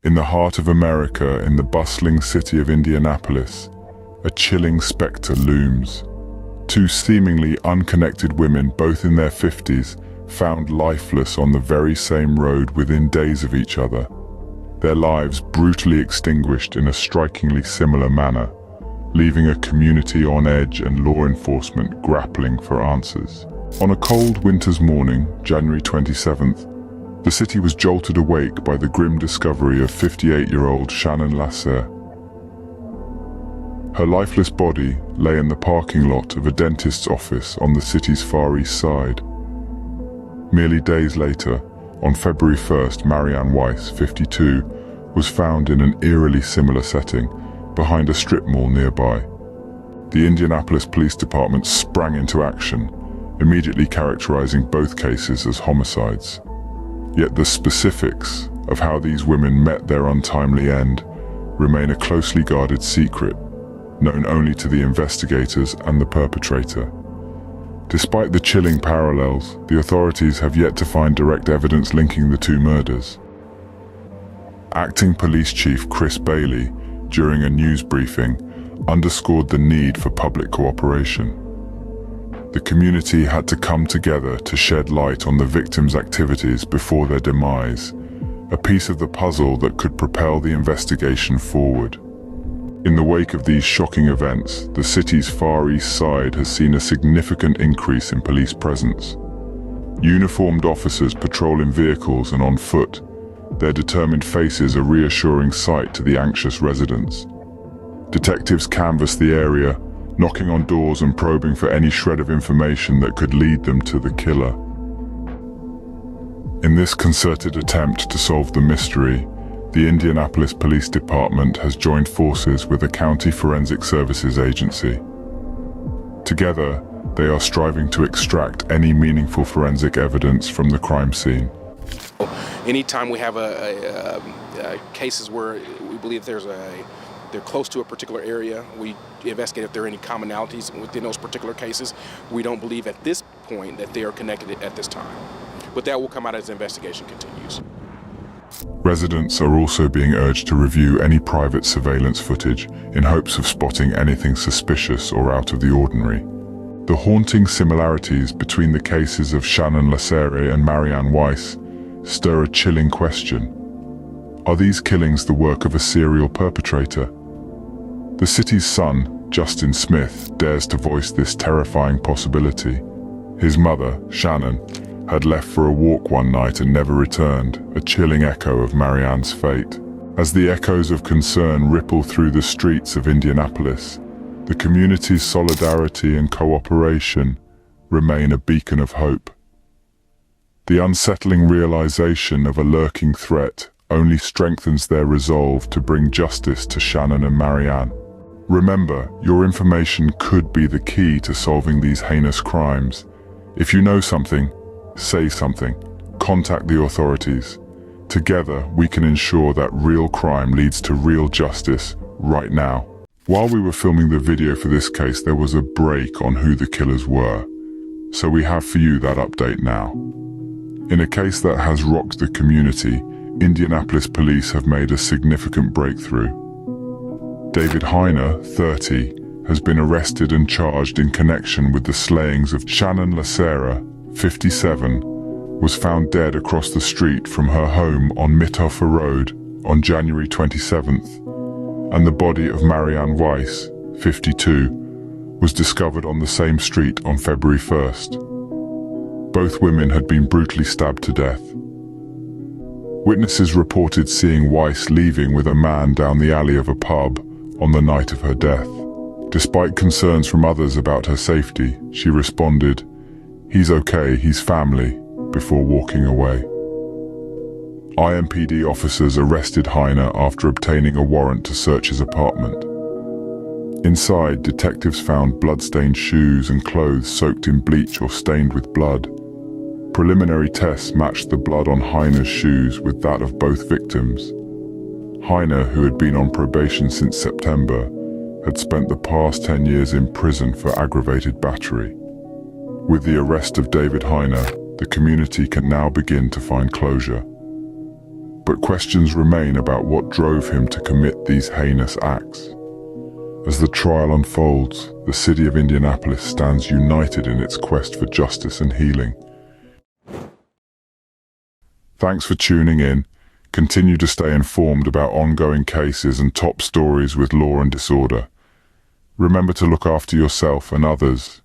In the heart of America, in the bustling city of Indianapolis, a chilling specter looms. Two seemingly unconnected women, both in their 50s, found lifeless on the very same road within days of each other. Their lives brutally extinguished in a strikingly similar manner, leaving a community on edge and law enforcement grappling for answers. On a cold winter's morning, January 27th, the city was jolted awake by the grim discovery of 58-year-old Shannon Lassere. Her lifeless body lay in the parking lot of a dentist's office on the city's Far East Side. Merely days later, on February 1st, Marianne Weis, 52, was found in an eerily similar setting behind a strip mall nearby. The Indianapolis Police Department sprang into action, immediately characterizing both cases as homicides. Yet the specifics of how these women met their untimely end remain a closely guarded secret, known only to the investigators and the perpetrator. Despite the chilling parallels, the authorities have yet to find direct evidence linking the two murders. Acting Police Chief Chris Bailey, during a news briefing, underscored the need for public cooperation. The community had to come together to shed light on the victims' activities before their demise, a piece of the puzzle that could propel the investigation forward. In the wake of these shocking events, the city's Far East Side has seen a significant increase in police presence. Uniformed officers patrol in vehicles and on foot, their determined faces a reassuring sight to the anxious residents. Detectives canvass the area, knocking on doors and probing for any shred of information that could lead them to the killer. In this concerted attempt to solve the mystery, the Indianapolis Police Department has joined forces with a county forensic services agency. Together, they are striving to extract any meaningful forensic evidence from the crime scene. Anytime we have cases where we believe they're close to a particular area, we investigate if there are any commonalities within those particular cases. We don't believe at this point that they are connected at this time. But that will come out as the investigation continues. Residents are also being urged to review any private surveillance footage in hopes of spotting anything suspicious or out of the ordinary. The haunting similarities between the cases of Shannon Lassere and Marianne Weis stir a chilling question. Are these killings the work of a serial perpetrator? The city's son, Justin Smith, dares to voice this terrifying possibility. His mother, Shannon, had left for a walk one night and never returned, a chilling echo of Marianne's fate. As the echoes of concern ripple through the streets of Indianapolis, the community's solidarity and cooperation remain a beacon of hope. The unsettling realization of a lurking threat only strengthens their resolve to bring justice to Shannon and Marianne. Remember, your information could be the key to solving these heinous crimes. If you know something, say something. Contact the authorities. Together, we can ensure that real crime leads to real justice right now. While we were filming the video for this case, there was a break on who the killers were. So we have for you that update now. In a case that has rocked the community, Indianapolis police have made a significant breakthrough. David Hiner, 30, has been arrested and charged in connection with the slayings of Shannon Lassere, 57, was found dead across the street from her home on Mitoffer Road on January 27th, and the body of Marianne Weis, 52, was discovered on the same street on February 1st. Both women had been brutally stabbed to death. Witnesses reported seeing Weis leaving with a man down the alley of a pub on the night of her death. Despite concerns from others about her safety, she responded, "He's okay, he's family," before walking away. IMPD officers arrested Hiner after obtaining a warrant to search his apartment. Inside, detectives found blood-stained shoes and clothes soaked in bleach or stained with blood. Preliminary tests matched the blood on Hiner's shoes with that of both victims. Hiner, who had been on probation since September, had spent the past 10 years in prison for aggravated battery. With the arrest of David Hiner, the community can now begin to find closure. but questions remain about what drove him to commit these heinous acts. As the trial unfolds, the city of Indianapolis stands united in its quest for justice and healing. Thanks for tuning in. Continue to stay informed about ongoing cases and top stories with Law and Disorder. Remember to look after yourself and others.